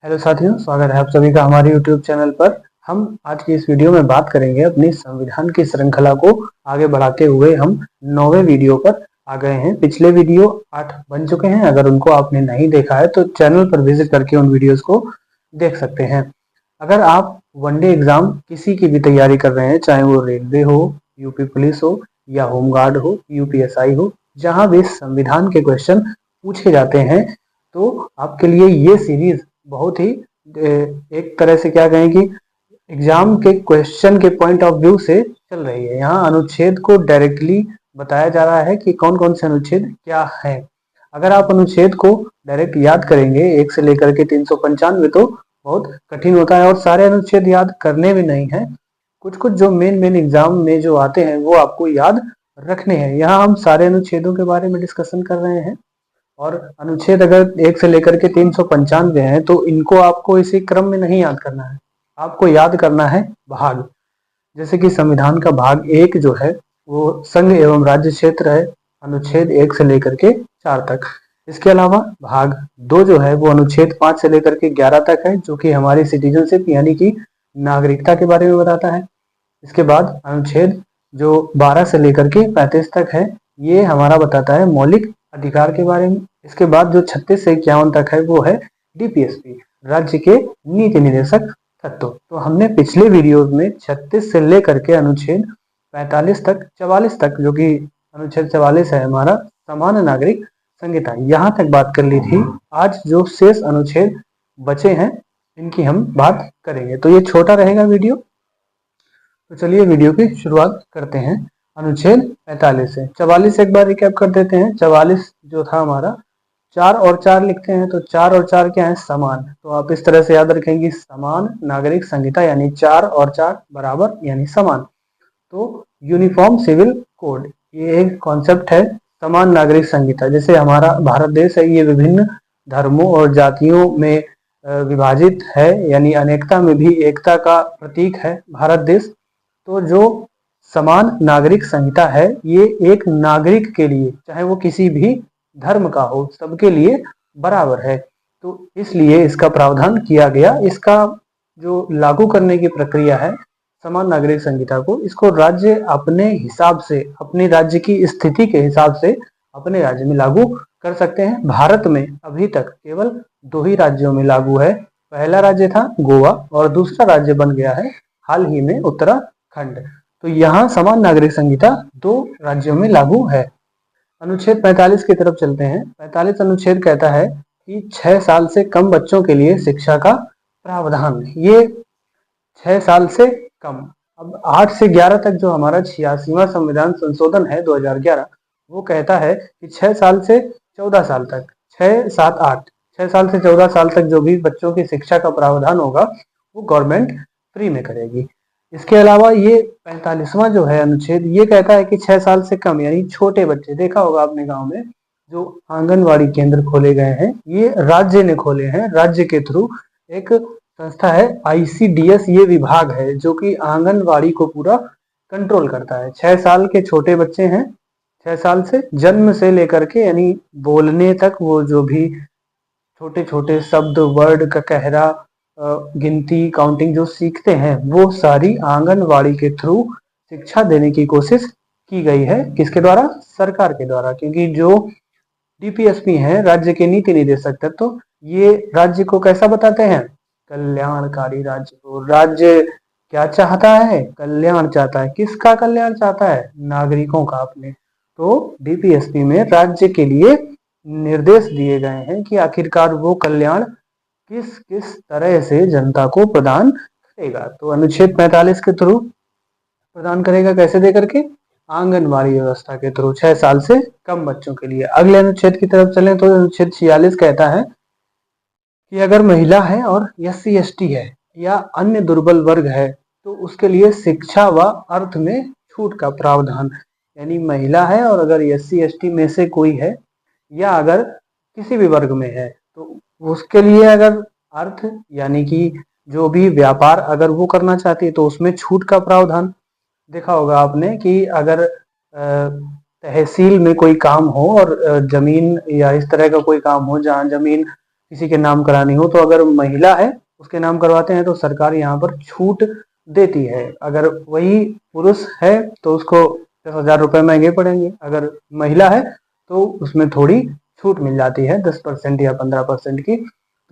Hello साथियों, स्वागत है आप सभी का हमारे YouTube चैनल पर। हम आज की इस वीडियो में बात करेंगे अपनी संविधान की श्रृंखला को आगे बढ़ाते हुए हम 9वें वीडियो पर आ गए हैं। पिछले वीडियो 8 बन चुके हैं। अगर उनको आपने नहीं देखा है तो चैनल पर विजिट करके उन वीडियोस को देख सकते हैं। अगर आप वनडे एग्जाम किसी की भी तैयारी कर रहे हैं, चाहे वो रेलवे हो, यूपी पुलिस हो या होमगार्ड हो, यूपीएसआई हो, जहाँ भी संविधान के क्वेश्चन पूछे जाते हैं, तो आपके लिए ये सीरीज बहुत ही एक तरह से क्या कहें कि एग्जाम के क्वेश्चन के पॉइंट ऑफ व्यू से चल रही है। यहाँ अनुच्छेद को डायरेक्टली बताया जा रहा है कि कौन कौन से अनुच्छेद क्या है। अगर आप अनुच्छेद को डायरेक्ट याद करेंगे 1 से लेकर के 395, तो बहुत कठिन होता है और सारे अनुच्छेद याद करने भी नहीं है। कुछ कुछ जो मेन एग्जाम में जो आते हैं वो आपको याद रखने हैं। यहाँ हम सारे अनुच्छेदों के बारे में डिस्कशन कर रहे हैं और अनुच्छेद अगर 1 से लेकर के 395 है तो इनको आपको इसी क्रम में नहीं याद करना है, आपको याद करना है भाग। जैसे कि संविधान का भाग 1 जो है वो संघ एवं राज्य क्षेत्र है, अनुच्छेद 1 से लेकर के 4 तक। इसके अलावा भाग 2 जो है वो अनुच्छेद 5 से लेकर के 11 तक है, जो कि हमारी सिटीजनशिप यानी कि नागरिकता के बारे में बताता है। इसके बाद अनुच्छेद जो 12 से लेकर के 35 तक है, ये हमारा बताता है मौलिक अधिकार के बारे में। इसके बाद जो 36 से 51 तक है वो है डीपीएसपी, राज्य के नीति निर्देशक तत्व। तो हमने पिछले वीडियो में 36 से लेकर के अनुच्छेद 45 तक, 44 तक, जो कि अनुच्छेद 44 है हमारा समान नागरिक संहिता, यहाँ तक बात कर ली थी। आज जो शेष अनुच्छेद बचे हैं इनकी हम बात करेंगे, तो ये छोटा रहेगा वीडियो। तो चलिए वीडियो की शुरुआत करते हैं अनुच्छेद 45 से। 44 एक बार रिकैप कर देते हैं। 44 जो था हमारा 4 और 4 लिखते हैं, तो 4 और 4 क्या है? समान। तो आप इस तरह से याद रखेंगे, समान नागरिक संहिता यानी 4 और 4 बराबर यानी समान। तो यूनिफॉर्म सिविल कोड ये एक कॉन्सेप्ट है, समान नागरिक संहिता। जैसे हमारा भारत देश है, ये विभिन्न धर्मों और जातियों में विभाजित है, यानी अनेकता में भी एकता का प्रतीक है भारत देश। तो जो समान नागरिक संहिता है ये एक नागरिक के लिए, चाहे वो किसी भी धर्म का हो, सबके लिए बराबर है। तो इसलिए इसका प्रावधान किया गया। इसका जो लागू करने की प्रक्रिया है समान नागरिक संहिता को, इसको राज्य अपने हिसाब से, अपने राज्य की स्थिति के हिसाब से अपने राज्य में लागू कर सकते हैं। भारत में अभी तक केवल 2 ही राज्यों में लागू है। पहला राज्य था गोवा और दूसरा राज्य बन गया है हाल ही में उत्तराखंड। तो यहाँ समान नागरिक संहिता 2 राज्यों में लागू है। अनुच्छेद 45 की तरफ चलते हैं। 45 अनुच्छेद कहता है कि 6 साल से कम बच्चों के लिए शिक्षा का प्रावधान। ये 6 साल से कम। अब 8 से 11 तक जो हमारा 86वां संविधान संशोधन है 2011, वो कहता है कि 6 साल से 14 साल तक, 6, 7, 8, 6 साल से 14 साल तक जो भी बच्चों की शिक्षा का प्रावधान होगा वो गवर्नमेंट फ्री में करेगी। इसके अलावा ये 45वां जो है अनुच्छेद, ये कहता है कि 6 साल से कम यानी छोटे बच्चे, देखा होगा आपने गांव में जो आंगनवाड़ी केंद्र खोले गए हैं, ये राज्य ने खोले हैं। राज्य के थ्रू एक संस्था है आईसीडीएस, ये विभाग है जो कि आंगनवाड़ी को पूरा कंट्रोल करता है। 6 साल के छोटे बच्चे हैं, 6 साल से जन्म से लेकर के यानी बोलने तक, वो जो भी छोटे छोटे शब्द, वर्ड का कहरा, गिनती, काउंटिंग जो सीखते हैं, वो सारी आंगनवाड़ी के थ्रू शिक्षा देने की कोशिश की गई है। किसके द्वारा? सरकार के द्वारा। क्योंकि जो डीपीएसपी है राज्य के नीति निर्देशक तत्व, तो ये राज्य को कैसा बताते हैं? कल्याणकारी राज्य को। राज्य क्या चाहता है? कल्याण चाहता है। किसका कल्याण चाहता है? नागरिकों का अपने। तो डीपीएसपी में राज्य के लिए निर्देश दिए गए हैं कि आखिरकार वो कल्याण किस किस तरह से जनता को प्रदान करेगा। तो अनुच्छेद 45 के थ्रू प्रदान करेगा, कैसे दे करके? आंगनवाड़ी व्यवस्था के थ्रू 6 साल से कम बच्चों के लिए। अगले अनुच्छेद की तरफ चलें तो अनुच्छेद 46 कहता है कि अगर महिला है और एससी एसटी है या अन्य दुर्बल वर्ग है तो उसके लिए शिक्षा व अर्थ में छूट का प्रावधान। यानी महिला है और अगर एससी एसटी में से कोई है या अगर किसी भी वर्ग में है तो उसके लिए अगर अर्थ यानी कि जो भी व्यापार अगर वो करना चाहती है तो उसमें छूट का प्रावधान। देखा होगा आपने कि अगर तहसील में कोई काम हो और जमीन या इस तरह का कोई काम हो जहाँ जमीन किसी के नाम करानी हो, तो अगर महिला है उसके नाम करवाते हैं तो सरकार यहाँ पर छूट देती है। अगर वही पुरुष है तो उसको 10,000 रुपये महंगे पड़ेंगे, अगर महिला है तो उसमें थोड़ी छूट मिल जाती है 10% या 15% की।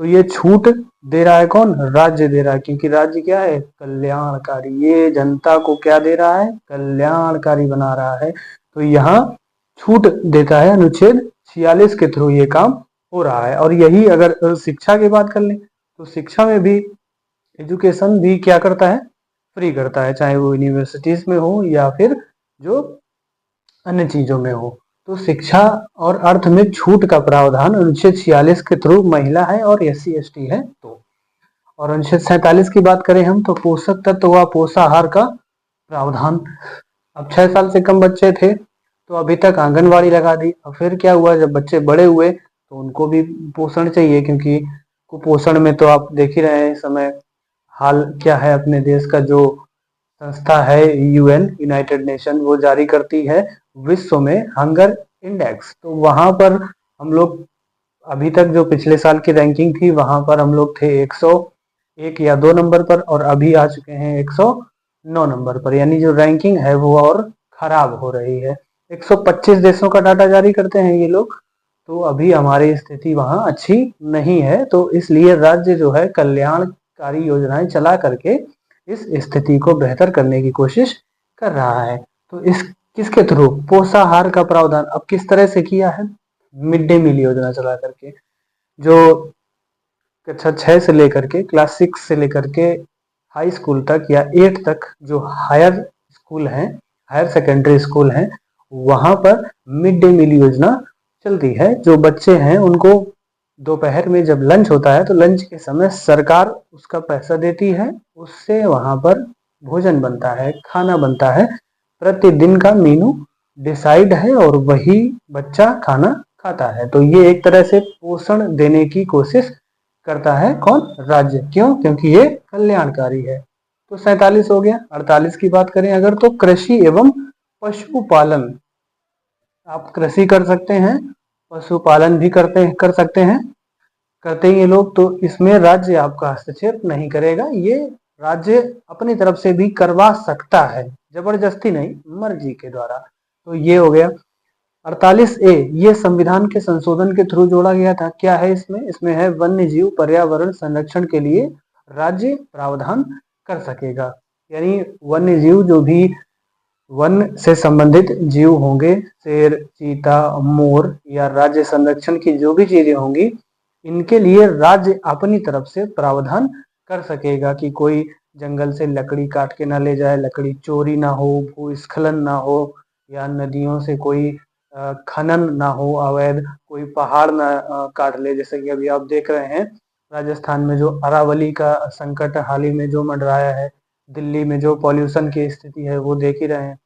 तो ये छूट दे रहा है कौन? राज्य दे रहा है, क्योंकि राज्य क्या है? कल्याणकारी। ये जनता को क्या दे रहा है? कल्याणकारी बना रहा है। तो यहाँ छूट देता है, अनुच्छेद 46 के थ्रू ये काम हो रहा है। और यही अगर शिक्षा की बात कर लें तो शिक्षा में भी एजुकेशन भी क्या करता है? फ्री करता है, चाहे वो यूनिवर्सिटीज में हो या फिर जो अन्य चीजों में हो। तो शिक्षा और अर्थ में छूट का प्रावधान अनुच्छेद 46 के थ्रू महिला है और SC ST है तो। और अनुच्छेद 47 की बात करें हम तो पोषक तत्व व पोषाहार का प्रावधान। अब 6 साल से कम बच्चे थे तो अभी तक आंगनवाड़ी लगा दी। अब फिर क्या हुआ, जब बच्चे बड़े हुए तो उनको भी पोषण चाहिए, क्योंकि कुपोषण में तो आप देख ही रहे हैं इस समय हाल क्या है। अपने देश का जो संस्था है UN यूनाइटेड नेशन, वो जारी करती है विश्व में हंगर इंडेक्स। तो वहां पर हम लोग अभी तक जो पिछले साल की रैंकिंग थी वहां पर हम लोग थे 101 या 2 नंबर पर, और अभी आ चुके हैं 109 नंबर पर। यानी जो रैंकिंग है वो और खराब हो रही है। 125 देशों का डाटा जारी करते हैं ये लोग, तो अभी हमारी स्थिति वहां अच्छी नहीं है। तो इसलिए राज्य जो है कल्याणकारी योजनाएं चला करके इस स्थिति को बेहतर करने की कोशिश कर रहा है। तो इस किसके थ्रू? पोषाहार का प्रावधान। अब किस तरह से किया है? मिड डे मील योजना चला करके, जो कक्षा 6 से लेकर के क्लास 6 से लेकर के हाई स्कूल तक या 8 तक जो हायर स्कूल हैं, हायर सेकेंडरी स्कूल हैं, वहां पर मिड डे मील योजना चलती है। जो बच्चे हैं उनको दोपहर में जब लंच होता है तो लंच के समय सरकार उसका पैसा देती है, उससे वहां पर भोजन बनता है, खाना बनता है। प्रतिदिन का मेनू डिसाइड है और वही बच्चा खाना खाता है। तो ये एक तरह से पोषण देने की कोशिश करता है कौन? राज्य। क्यों? क्योंकि ये कल्याणकारी है। तो 47 हो गया। 48 की बात करें अगर तो कृषि एवं पशुपालन। आप कृषि कर सकते हैं, पशुपालन भी कर सकते हैं, करते हैं ये लोग। तो इसमें राज्य आपका हस्तक्षेप नहीं करेगा, ये राज्य अपनी तरफ से भी करवा सकता है, जबरदस्ती नहीं, मर्जी के द्वारा। तो ये हो गया। 48A ये संविधान के संशोधन के थ्रू जोड़ा गया था। क्या है इसमें? इसमें है वन्य जीव पर्यावरण संरक्षण के लिए राज्य प्रावधान कर सकेगा। यानी वन्य जीव, जो भी वन से संबंधित जीव होंगे, शेर, चीता, मोर या राज्य संरक्षण की जो भी चीजें होंगी, इनके लिए राज्य अपनी तरफ से प्रावधान कर सकेगा कि कोई जंगल से लकड़ी काट के ना ले जाए, लकड़ी चोरी ना हो, भूस्खलन ना हो, या नदियों से कोई खनन ना हो अवैध, कोई पहाड़ ना काट ले। जैसे कि अभी आप देख रहे हैं राजस्थान में जो अरावली का संकट हाल ही में जो मंडराया है, दिल्ली में जो पॉल्यूशन की स्थिति है वो देख ही रहे हैं।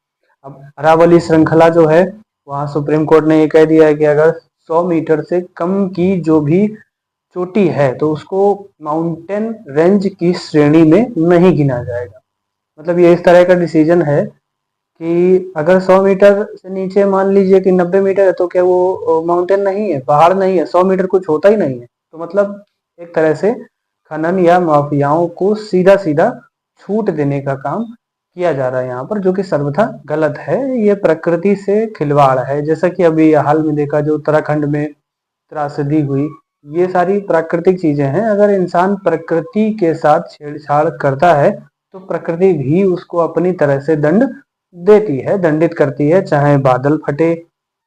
अब अरावली श्रृंखला जो है, वहां सुप्रीम कोर्ट ने ये कह दिया है कि अगर 100 मीटर से कम की जो भी चोटी है तो उसको माउंटेन रेंज की श्रेणी में नहीं गिना जाएगा। मतलब ये इस तरह का डिसीजन है कि अगर 100 मीटर से नीचे मान लीजिए कि 90 मीटर है तो क्या वो माउंटेन नहीं है, पहाड़ नहीं है? 100 मीटर कुछ होता ही नहीं है। तो मतलब एक तरह से खनन या माफियाओं को सीधा सीधा छूट देने का काम किया जा रहा है यहाँ पर, जो कि सर्वथा गलत है। ये प्रकृति से खिलवाड़ है। जैसा कि अभी हाल में देखा जो उत्तराखंड में त्रासदी हुई, ये सारी प्राकृतिक चीजें हैं। अगर इंसान प्रकृति के साथ छेड़छाड़ करता है तो प्रकृति भी उसको अपनी तरह से दंड देती है, दंडित करती है। चाहे बादल फटे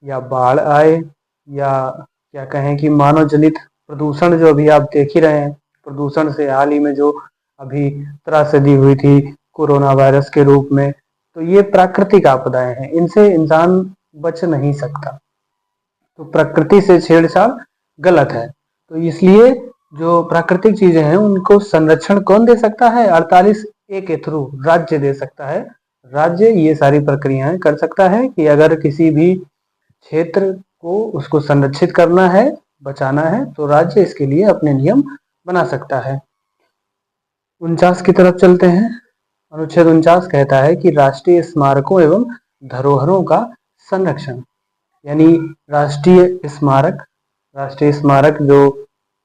या बाढ़ आए या क्या कहें कि मानव जनित प्रदूषण जो अभी आप देख ही रहे हैं, प्रदूषण से हाल ही में जो अभी त्रासदी हुई थी कोरोना वायरस के रूप में, तो ये प्राकृतिक आपदाएं हैं, इनसे इंसान बच नहीं सकता। तो प्रकृति से छेड़छाड़ गलत है। तो इसलिए जो प्राकृतिक चीजें हैं उनको संरक्षण कौन दे सकता है? 48A के थ्रू राज्य दे सकता है। राज्य ये सारी प्रक्रियाएं कर सकता है कि अगर किसी भी क्षेत्र को उसको संरक्षित करना है, बचाना है, तो राज्य इसके लिए अपने नियम बना सकता है। 49 की तरफ चलते हैं। अनुच्छेद 49 कहता है कि राष्ट्रीय स्मारकों एवं धरोहरों का संरक्षण। यानी राष्ट्रीय स्मारक जो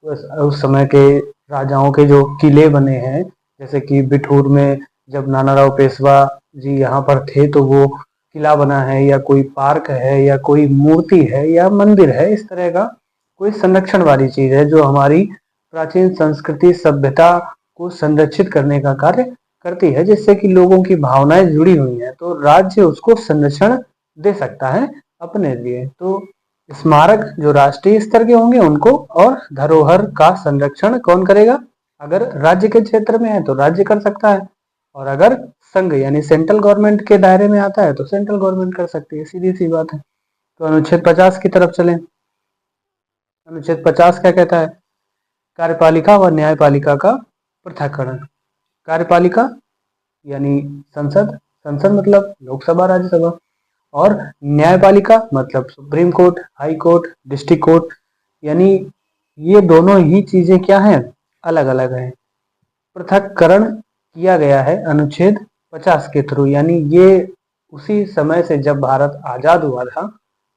उस समय के राजाओं के जो किले बने हैं, जैसे कि बिठूर में जब नानाराव पेशवा जी यहाँ पर थे तो वो किला बना है, या कोई पार्क है, या कोई मूर्ति है, या मंदिर है, इस तरह का कोई संरक्षण वाली चीज है जो हमारी प्राचीन संस्कृति सभ्यता को संरक्षित करने का कार्य करती है, जिससे कि लोगों की भावनाएं जुड़ी हुई हैं, तो राज्य उसको संरक्षण दे सकता है अपने लिए। तो स्मारक जो राष्ट्रीय स्तर के होंगे उनको, और धरोहर का संरक्षण कौन करेगा? अगर राज्य के क्षेत्र में है तो राज्य कर सकता है, और अगर संघ यानी सेंट्रल गवर्नमेंट के दायरे में आता है तो सेंट्रल गवर्नमेंट कर सकती है, सीधी सी बात है। तो अनुच्छेद 50 की तरफ चलें। अनुच्छेद 50 क्या कहता है? कार्यपालिका व न्यायपालिका का पृथक्करण। कार्यपालिका यानी संसद, संसद मतलब लोकसभा राज्यसभा, और न्यायपालिका मतलब supreme court, high court, district court, यानी ये दोनों ही चीजें क्या हैं? अलग अलग हैं। पृथक्करण किया गया है अनुच्छेद 50 के थ्रू, यानी ये उसी समय से जब भारत आजाद हुआ था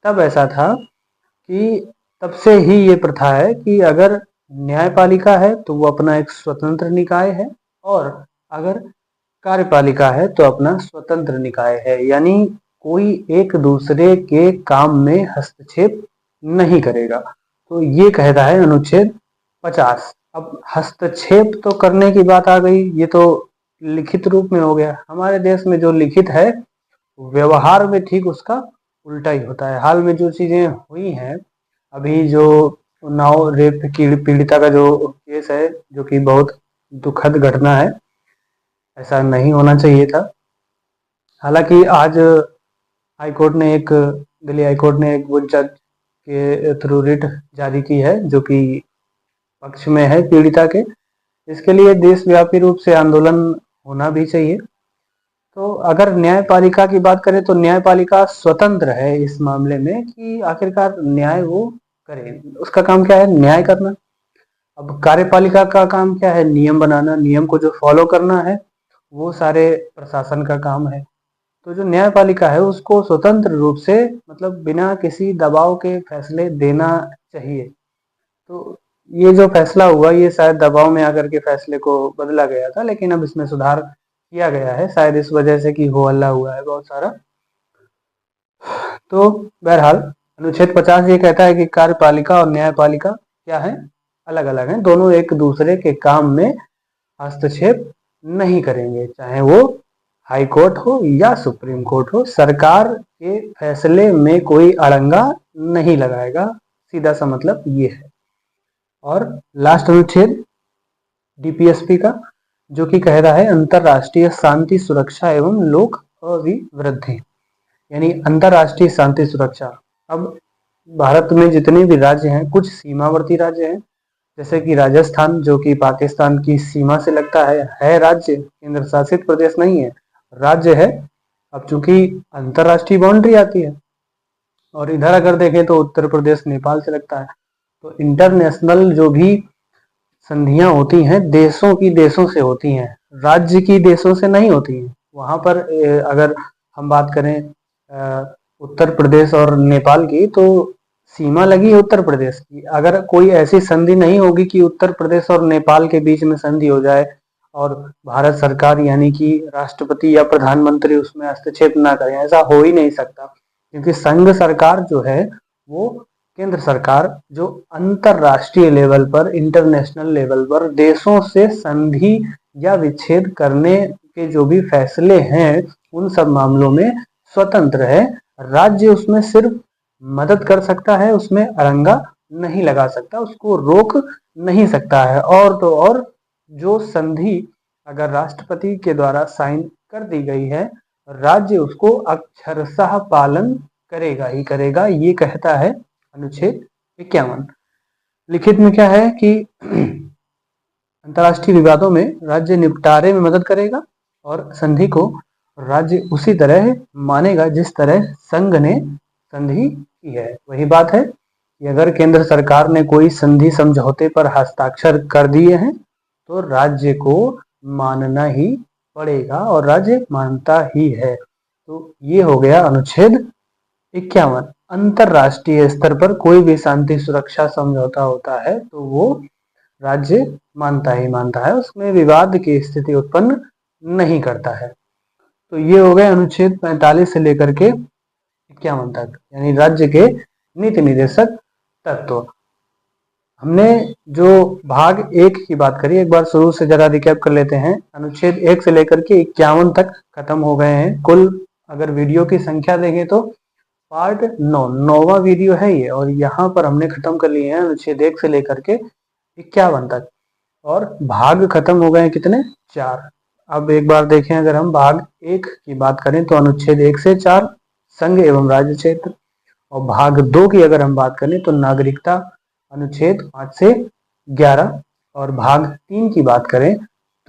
तब ऐसा था कि तब से ही ये प्रथा है कि अगर न्यायपालिका है तो वो अपना एक स्वतंत्र निकाय है, और अगर कार्यपालिका है तो अपना स्वतंत्र निकाय है, यानी कोई एक दूसरे के काम में हस्तक्षेप नहीं करेगा। तो ये कहता है अनुच्छेद 50। अब हस्तक्षेप तो करने की बात आ गई, ये तो लिखित रूप में हो गया। हमारे देश में जो लिखित है व्यवहार में ठीक उसका उल्टा ही होता है। हाल में जो चीजें हुई हैं, अभी जो उन्नाव रेप की पीड़िता का जो केस है, जो कि बहुत दुखद घटना है, ऐसा नहीं होना चाहिए था। हालांकि आज हाईकोर्ट ने एक दिल्ली हाईकोर्ट ने एक वो जज के थ्रू रिट जारी की है जो कि पक्ष में है पीड़िता के। इसके लिए देशव्यापी रूप से आंदोलन होना भी चाहिए। तो अगर न्यायपालिका की बात करें तो न्यायपालिका स्वतंत्र है इस मामले में कि आखिरकार न्याय वो करे, उसका काम क्या है? न्याय करना। अब कार्यपालिका का काम क्या है? नियम बनाना, नियम को जो फॉलो करना है वो सारे प्रशासन का काम है। तो जो न्यायपालिका है उसको स्वतंत्र रूप से, मतलब बिना किसी दबाव के फैसले देना चाहिए। तो ये जो फैसला हुआ ये शायद दबाव में आकर के फैसले को बदला गया था, लेकिन अब इसमें सुधार किया गया है, शायद इस वजह से कि हो हल्ला हुआ है बहुत सारा। तो बहरहाल अनुच्छेद 50 ये कहता है कि कार्यपालिका और न्यायपालिका क्या है? अलग अलग हैं, दोनों एक दूसरे के काम में हस्तक्षेप नहीं करेंगे, चाहे वो हाई कोर्ट हो या सुप्रीम कोर्ट हो। सरकार के फैसले में कोई अड़ंगा नहीं लगाएगा, सीधा सा मतलब ये है। और लास्ट अनुच्छेद डीपीएसपी का, जो कि कह रहा है अंतरराष्ट्रीय शांति सुरक्षा एवं लोक अभिवृद्धि, यानी अंतरराष्ट्रीय शांति सुरक्षा। अब भारत में जितने भी राज्य हैं, कुछ सीमावर्ती राज्य हैं, जैसे कि राजस्थान जो कि पाकिस्तान की सीमा से लगता है राज्य, केंद्र शासित प्रदेश नहीं है, राज्य है। अब चूंकि अंतरराष्ट्रीय बाउंड्री आती है, और इधर अगर देखें तो उत्तर प्रदेश नेपाल से लगता है। तो इंटरनेशनल जो भी संधियां होती हैं देशों की देशों से होती हैं, राज्य की देशों से नहीं होती हैं। वहां पर अगर हम बात करें उत्तर प्रदेश और नेपाल की, तो सीमा लगी है उत्तर प्रदेश की। अगर कोई ऐसी संधि नहीं होगी कि उत्तर प्रदेश और नेपाल के बीच में संधि हो जाए और भारत सरकार यानी कि राष्ट्रपति या प्रधानमंत्री उसमें हस्तक्षेप ना करें, ऐसा हो ही नहीं सकता। क्योंकि संघ सरकार जो है वो केंद्र सरकार जो अंतरराष्ट्रीय लेवल पर, इंटरनेशनल लेवल पर देशों से संधि या विच्छेद करने के जो भी फैसले हैं उन सब मामलों में स्वतंत्र है। राज्य उसमें सिर्फ मदद कर सकता है, उसमें अड़ंगा नहीं लगा सकता, उसको रोक नहीं सकता है। और तो और जो संधि अगर राष्ट्रपति के द्वारा साइन कर दी गई है, राज्य उसको अक्षरशः पालन करेगा ही करेगा, ये कहता है अनुच्छेद 51। लिखित में क्या है कि अंतर्राष्ट्रीय विवादों में राज्य निपटारे में मदद करेगा, और संधि को राज्य उसी तरह मानेगा जिस तरह संघ ने संधि की है। वही बात है कि अगर केंद्र सरकार ने कोई संधि समझौते पर हस्ताक्षर कर दिए हैं तो राज्य को मानना ही पड़ेगा, और राज्य मानता ही है। तो ये हो गया अनुच्छेद 51। अंतरराष्ट्रीय स्तर पर कोई भी शांति सुरक्षा समझौता होता है तो वो राज्य मानता ही मानता है, उसमें विवाद की स्थिति उत्पन्न नहीं करता है। तो ये हो गए अनुच्छेद 45 से लेकर के 51 तक, यानी राज्य के नीति निर्देशक तत्व। हमने जो भाग 1 की बात करी, एक बार शुरू से जरा रिकैप कर लेते हैं। अनुच्छेद 1 से लेकर के 51 तक खत्म हो गए हैं। कुल अगर वीडियो की संख्या देखें तो पार्ट 9वां वीडियो है ये, और यहाँ पर हमने खत्म कर लिए हैं अनुच्छेद 1 से लेकर के 51 तक, और भाग खत्म हो गए हैं कितने, 4। अब एक बार देखें, अगर हम भाग 1 की बात करें तो अनुच्छेद 1 से 4 संघ एवं राज्य क्षेत्र, और भाग 2 की अगर हम बात करें तो नागरिकता अनुच्छेद 5 से 11, और भाग 3 की बात करें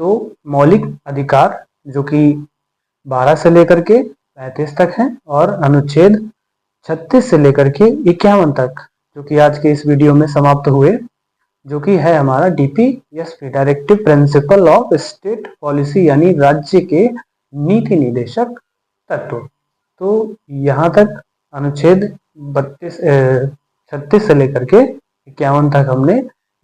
तो मौलिक अधिकार जो कि 12 से लेकर के 35 तक है, और अनुच्छेद 36 से लेकर के 51 तक जो कि आज के इस वीडियो में समाप्त हुए, जो कि है हमारा DPSP directive principle of state policy, यानी राज्य के नीति निर्देशक तत्व। तो यहाँ तक अनुच्छेद 36 से लेकर के 51 तक हमने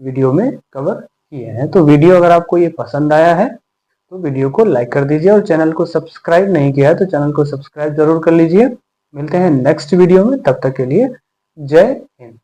वीडियो में कवर किए हैं। तो वीडियो अगर आपको ये पसंद आया है तो वीडियो को लाइक कर दीजिए, और चैनल को सब्सक्राइब नहीं किया है तो चैनल को सब्सक्राइब जरूर कर लीजिए। मिलते हैं नेक्स्ट वीडियो में, तब तक के लिए जय हिंद।